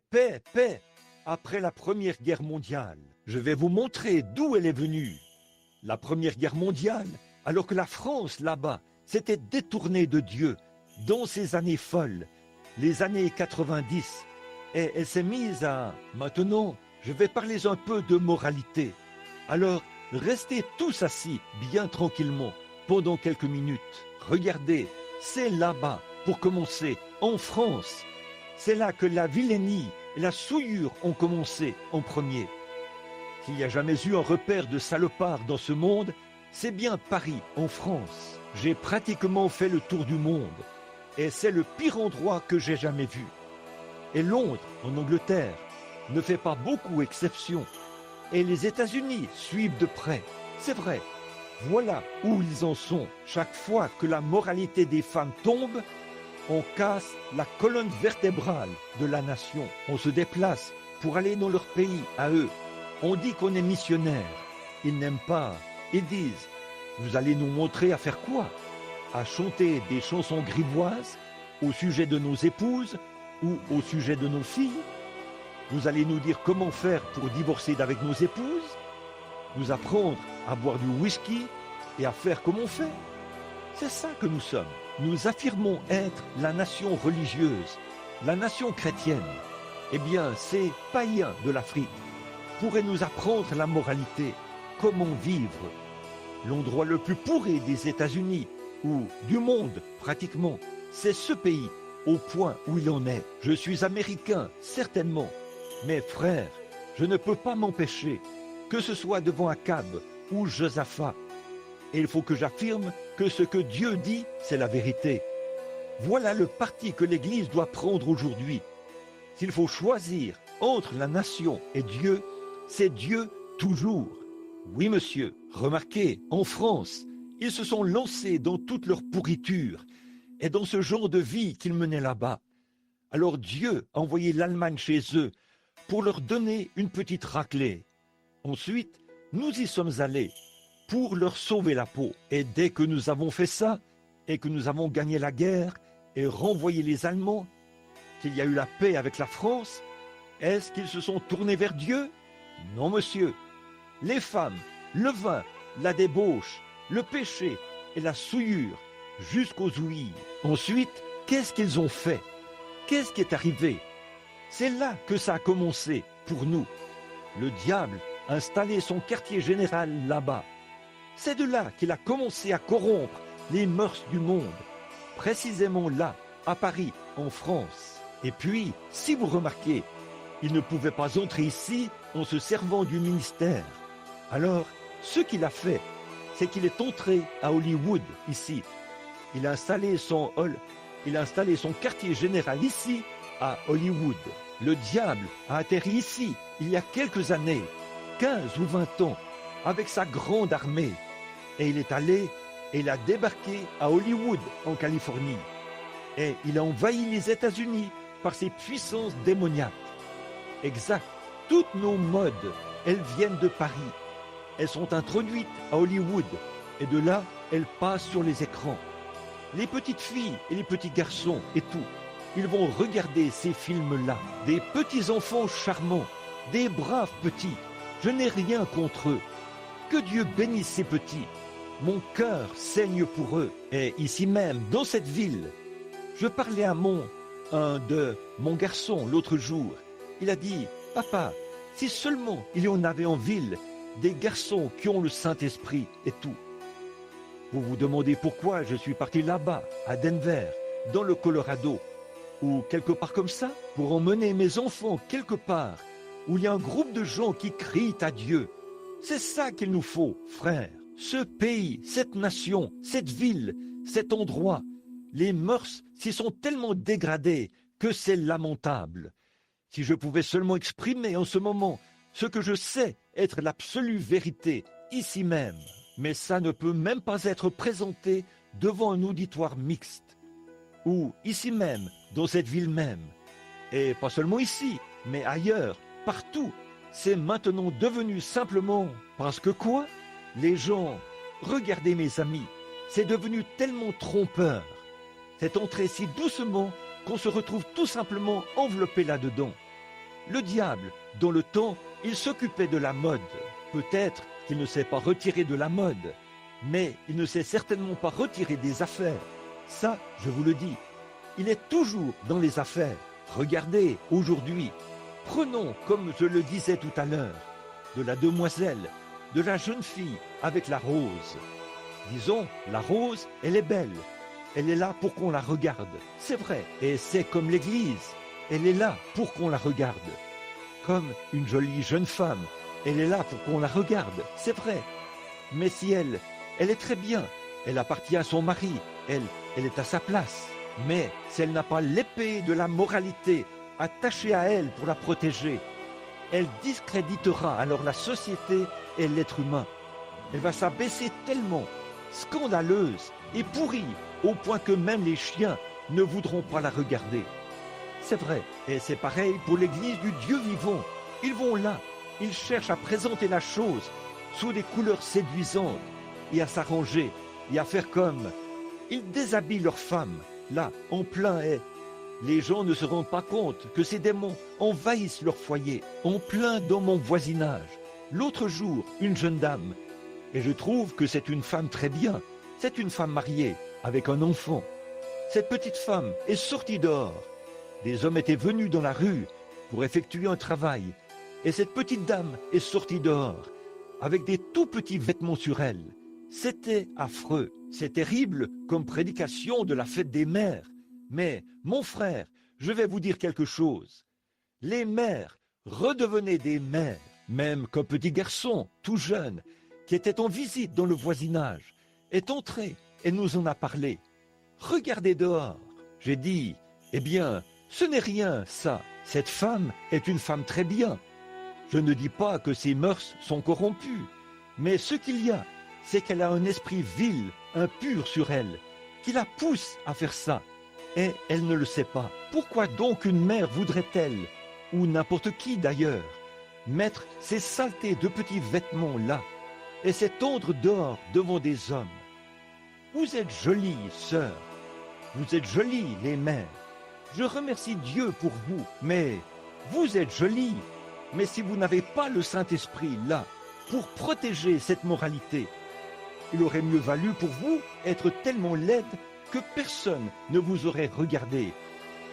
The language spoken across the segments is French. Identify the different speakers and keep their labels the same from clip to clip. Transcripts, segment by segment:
Speaker 1: paix, paix, après la Première Guerre mondiale. Je vais vous montrer d'où elle est venue. La Première Guerre mondiale, alors que la France, là-bas, s'était détournée de Dieu dans ces années folles, les années 90, et elle s'est mise à... Maintenant, je vais parler un peu de moralité. Alors, restez tous assis, bien tranquillement, pendant quelques minutes. Regardez, c'est là-bas, pour commencer, en France. C'est là que la vilainie et la souillure ont commencé en premier. S'il n'y a jamais eu un repère de salopards dans ce monde, c'est bien Paris, en France. J'ai pratiquement fait le tour du monde, et c'est le pire endroit que j'ai jamais vu. Et Londres, en Angleterre, ne fait pas beaucoup exception. Et les États-Unis suivent de près. C'est vrai. Voilà où ils en sont. Chaque fois que la moralité des femmes tombe, on casse la colonne vertébrale de la nation. On se déplace pour aller dans leur pays, à eux. On dit qu'on est missionnaire. Ils n'aiment pas. Ils disent, vous allez nous montrer à faire quoi? À chanter des chansons grivoises au sujet de nos épouses ou au sujet de nos filles? Vous allez nous dire comment faire pour divorcer d'avec nos épouses? Nous apprendre à boire du whisky et à faire comme on fait? C'est ça que nous sommes. Nous affirmons être la nation religieuse, la nation chrétienne. Eh bien, ces païens de l'Afrique pourraient nous apprendre la moralité, comment vivre. L'endroit le plus pourri des États-Unis, ou du monde pratiquement, c'est ce pays, au point où il en est. Je suis américain, certainement, mais frère, je ne peux pas m'empêcher, que ce soit devant Akab ou Josaphat. Et il faut que j'affirme que ce que Dieu dit, c'est la vérité. Voilà le parti que l'Église doit prendre aujourd'hui. S'il faut choisir entre la nation et Dieu, c'est Dieu toujours. Oui, monsieur, remarquez, en France, ils se sont lancés dans toute leur pourriture et dans ce genre de vie qu'ils menaient là-bas. Alors Dieu a envoyé l'Allemagne chez eux pour leur donner une petite raclée. Ensuite, nous y sommes allés pour leur sauver la peau. Et dès que nous avons fait ça, et que nous avons gagné la guerre et renvoyé les Allemands, qu'il y a eu la paix avec la France, est-ce qu'ils se sont tournés vers Dieu? Non, monsieur. Les femmes, le vin, la débauche, le péché et la souillure, jusqu'aux ouïes. Ensuite, qu'est-ce qu'ils ont fait? Qu'est-ce qui est arrivé? C'est là que ça a commencé pour nous. Le diable a installé son quartier général là-bas. C'est de là qu'il a commencé à corrompre les mœurs du monde. Précisément là, à Paris, en France. Et puis, si vous remarquez, il ne pouvait pas entrer ici en se servant du ministère. Alors, ce qu'il a fait, c'est qu'il est entré à Hollywood, ici. Il a installé son quartier général ici, à Hollywood. Le diable a atterri ici, il y a quelques années, 15 ou 20 ans, avec sa grande armée. Et il est allé et il a débarqué à Hollywood, en Californie. Et il a envahi les États-Unis par ses puissances démoniaques. Exact. Toutes nos modes, elles viennent de Paris. Elles sont introduites à Hollywood. Et de là, elles passent sur les écrans. Les petites filles et les petits garçons et tout, ils vont regarder ces films-là. Des petits enfants charmants, des braves petits. Je n'ai rien contre eux. Que Dieu bénisse ces petits. Mon cœur saigne pour eux. Et ici même, dans cette ville, je parlais à mon garçon l'autre jour. Il a dit, papa, si seulement il y en avait en ville des garçons qui ont le Saint-Esprit et tout. Vous vous demandez pourquoi je suis parti là-bas, à Denver, dans le Colorado, ou quelque part comme ça, pour emmener mes enfants quelque part, où il y a un groupe de gens qui crient à Dieu. C'est ça qu'il nous faut, frères. Ce pays, cette nation, cette ville, cet endroit, les mœurs s'y sont tellement dégradées que c'est lamentable. Si je pouvais seulement exprimer en ce moment ce que je sais être l'absolue vérité, ici même, mais ça ne peut même pas être présenté devant un auditoire mixte, ou ici même, dans cette ville même, et pas seulement ici, mais ailleurs, partout, c'est maintenant devenu simplement parce que quoi? Les gens, regardez mes amis, c'est devenu tellement trompeur. C'est entré si doucement qu'on se retrouve tout simplement enveloppé là-dedans. Le diable, dans le temps, il s'occupait de la mode. Peut-être qu'il ne s'est pas retiré de la mode, mais il ne s'est certainement pas retiré des affaires. Ça, je vous le dis, il est toujours dans les affaires. Regardez, aujourd'hui, prenons, comme je le disais tout à l'heure, de la demoiselle, de la jeune fille avec la rose. Disons, la rose, elle est belle. Elle est là pour qu'on la regarde. C'est vrai. Et c'est comme l'Église. Elle est là pour qu'on la regarde. Comme une jolie jeune femme. Elle est là pour qu'on la regarde. C'est vrai. Mais si elle est très bien. Elle appartient à son mari. Elle est à sa place. Mais si elle n'a pas l'épée de la moralité attachée à elle pour la protéger, elle discréditera alors la société et l'être humain. Elle va s'abaisser tellement, scandaleuse et pourrie, au point que même les chiens ne voudront pas la regarder. C'est vrai, et c'est pareil pour l'Église du Dieu vivant. Ils vont là, ils cherchent à présenter la chose sous des couleurs séduisantes et à s'arranger et à faire comme. Ils déshabillent leurs femmes, là, en plein air. Les gens ne se rendent pas compte que ces démons envahissent leur foyer, en plein dans mon voisinage. L'autre jour, une jeune dame, et je trouve que c'est une femme très bien, c'est une femme mariée, avec un enfant. Cette petite femme est sortie dehors. Des hommes étaient venus dans la rue pour effectuer un travail, et cette petite dame est sortie dehors, avec des tout petits vêtements sur elle. C'était affreux, c'est terrible comme prédication de la fête des mères. Mais, mon frère, je vais vous dire quelque chose. Les mères redevenaient des mères, même qu'un petit garçon, tout jeune, qui était en visite dans le voisinage, est entré et nous en a parlé. Regardez dehors. J'ai dit, eh bien, ce n'est rien, ça. Cette femme est une femme très bien. Je ne dis pas que ses mœurs sont corrompues, mais ce qu'il y a, c'est qu'elle a un esprit vil, impur sur elle, qui la pousse à faire ça. Et elle ne le sait pas. Pourquoi donc une mère voudrait-elle, ou n'importe qui d'ailleurs, mettre ces saletés de petits vêtements-là et s'étendre dehors devant des hommes? Vous êtes jolies, sœurs. Vous êtes jolies, les mères. Je remercie Dieu pour vous, mais vous êtes jolies. Mais si vous n'avez pas le Saint-Esprit là, pour protéger cette moralité, il aurait mieux valu pour vous être tellement laide que personne ne vous aurait regardé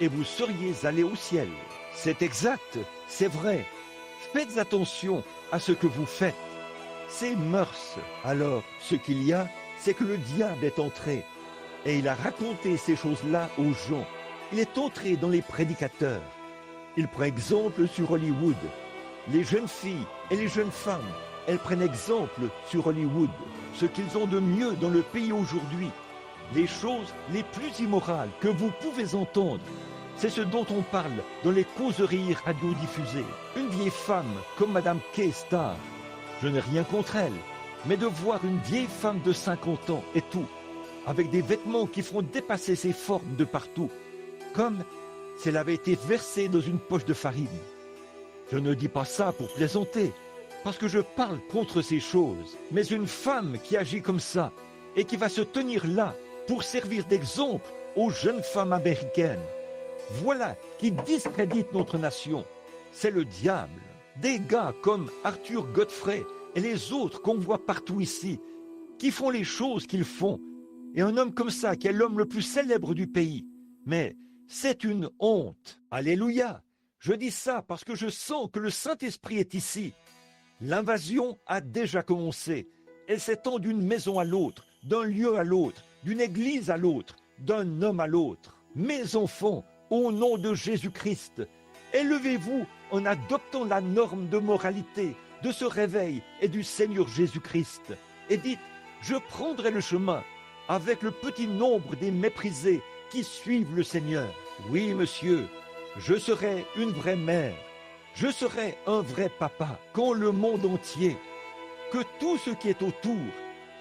Speaker 1: et vous seriez allés au ciel. C'est exact, c'est vrai. Faites attention à ce que vous faites. C'est mœurs. Alors, ce qu'il y a, c'est que le diable est entré et il a raconté ces choses-là aux gens. Il est entré dans les prédicateurs. Il prend exemple sur Hollywood. Les jeunes filles et les jeunes femmes, elles prennent exemple sur Hollywood. Ce qu'ils ont de mieux dans le pays aujourd'hui. Les choses les plus immorales que vous pouvez entendre, c'est ce dont on parle dans les causeries radiodiffusées. Une vieille femme comme Madame Kay Starr, je n'ai rien contre elle, mais de voir une vieille femme de 50 ans et tout, avec des vêtements qui font dépasser ses formes de partout, comme si elle avait été versée dans une poche de farine. Je ne dis pas ça pour plaisanter, parce que je parle contre ces choses, mais une femme qui agit comme ça et qui va se tenir là pour servir d'exemple aux jeunes femmes américaines. Voilà qui discrédite notre nation. C'est le diable. Des gars comme Arthur Godfrey et les autres qu'on voit partout ici, qui font les choses qu'ils font. Et un homme comme ça, qui est l'homme le plus célèbre du pays. Mais c'est une honte. Alléluia. Je dis ça parce que je sens que le Saint-Esprit est ici. L'invasion a déjà commencé. Elle s'étend d'une maison à l'autre, d'un lieu à l'autre, d'une église à l'autre, d'un homme à l'autre. Mes enfants, au nom de Jésus-Christ, élevez-vous en adoptant la norme de moralité de ce réveil et du Seigneur Jésus-Christ. Et dites, je prendrai le chemin avec le petit nombre des méprisés qui suivent le Seigneur. Oui, monsieur, je serai une vraie mère. Je serai un vrai papa quand le monde entier, que tout ce qui est autour,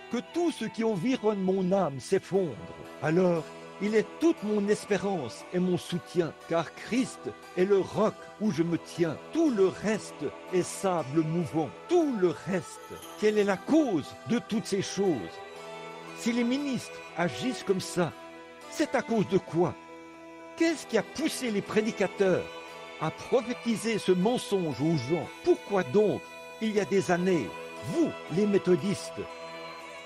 Speaker 1: que tout ce qui environne mon âme s'effondre. Alors, il est toute mon espérance et mon soutien, car Christ est le roc où je me tiens. Tout le reste est sable mouvant. Tout le reste. Quelle est la cause de toutes ces choses? Si les ministres agissent comme ça, c'est à cause de quoi? Qu'est-ce qui a poussé les prédicateurs à prophétiser ce mensonge aux gens. Pourquoi donc, il y a des années, vous, les méthodistes,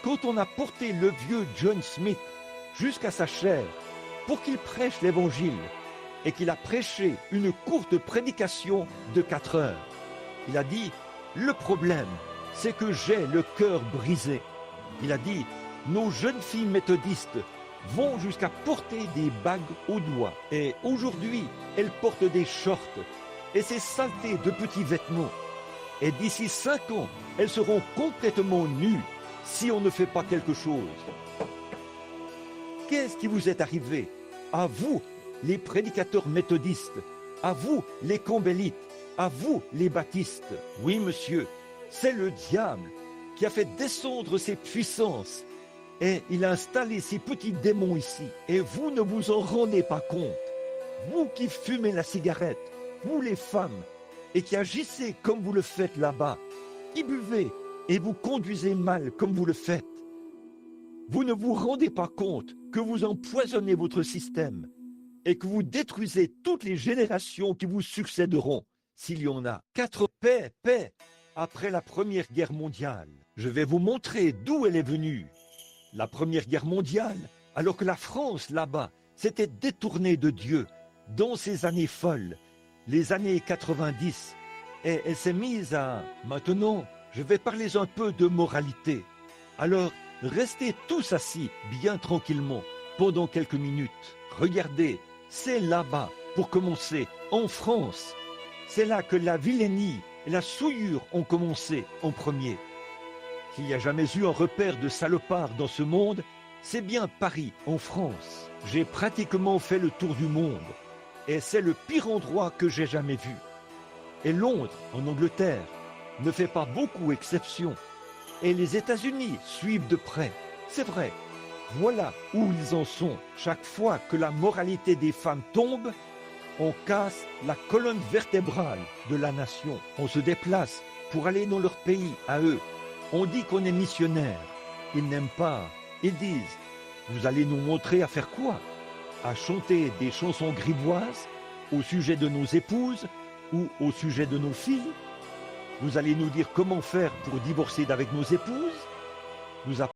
Speaker 1: quand on a porté le vieux John Smith jusqu'à sa chair pour qu'il prêche l'évangile et qu'il a prêché une courte prédication de 4 heures, il a dit, le problème, c'est que j'ai le cœur brisé. Il a dit, nos jeunes filles méthodistes vont jusqu'à porter des bagues aux doigts. Et aujourd'hui, elles portent des shorts et ces saletés de petits vêtements. Et d'ici 5 ans, elles seront complètement nues si on ne fait pas quelque chose. Qu'est-ce qui vous est arrivé? À vous, les prédicateurs méthodistes, à vous, les campbellites, à vous, les baptistes. Oui, monsieur, c'est le diable qui a fait descendre ses puissances et il a installé ces petits démons ici. Et vous ne vous en rendez pas compte. Vous qui fumez la cigarette, vous les femmes, et qui agissez comme vous le faites là-bas, qui buvez et vous conduisez mal comme vous le faites. Vous ne vous rendez pas compte que vous empoisonnez votre système et que vous détruisez toutes les générations qui vous succéderont, s'il y en a. 4 paix. Après la Première Guerre mondiale, je vais vous montrer d'où elle est venue. La Première Guerre mondiale, alors que la France, là-bas, s'était détournée de Dieu dans ces années folles, les années 90, et elle s'est mise à... Maintenant, je vais parler un peu de moralité. Alors, restez tous assis, bien tranquillement, pendant quelques minutes. Regardez, c'est là-bas, pour commencer, en France. C'est là que la vilainie et la souillure ont commencé en premier. S'il n'y a jamais eu un repère de salopards dans ce monde, c'est bien Paris, en France. J'ai pratiquement fait le tour du monde, et c'est le pire endroit que j'ai jamais vu. Et Londres, en Angleterre, ne fait pas beaucoup exception. Et les États-Unis suivent de près. C'est vrai. Voilà où ils en sont. Chaque fois que la moralité des femmes tombe, on casse la colonne vertébrale de la nation. On se déplace pour aller dans leur pays, à eux. On dit qu'on est missionnaire. Ils n'aiment pas. Ils disent, vous allez nous montrer à faire quoi? À chanter des chansons grivoises au sujet de nos épouses ou au sujet de nos filles? Vous allez nous dire comment faire pour divorcer d'avec nos épouses? Nous